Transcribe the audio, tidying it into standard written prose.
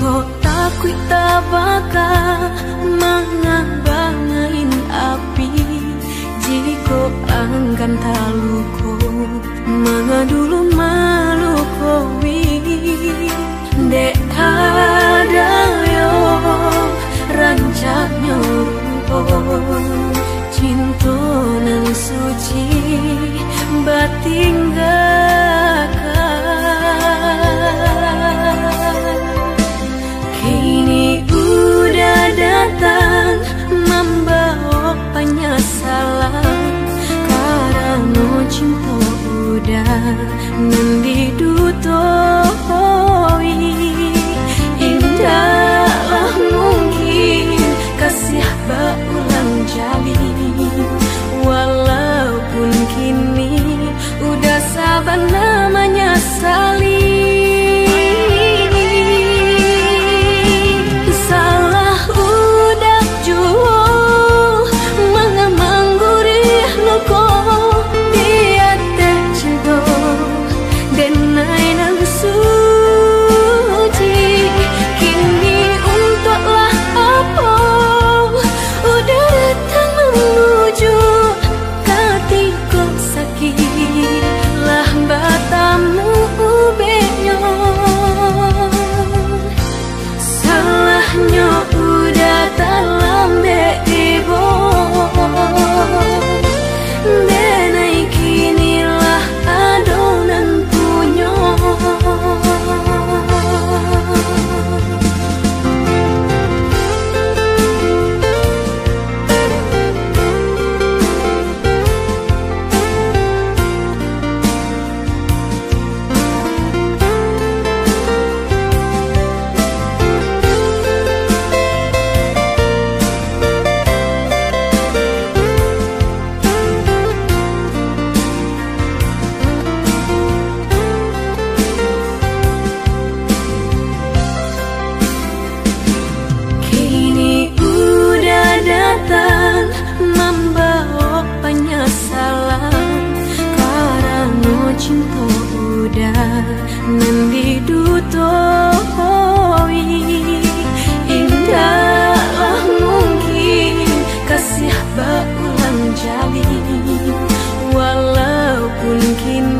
Kok takut tak bakal mengabangin api jika angkan taluko mengadulu malukowi dek ada yo rancaknya cinta nan suci batinggalkan. Kini udah datang membawa penyesalan karena cinta udah mendidutoi. Indahlah mungkin kasih berulang jali, walaupun kini udah sabar namanya saling. Cinta udah mendidutoi. Indahlah mungkin kasih berulang jali, walaupun kini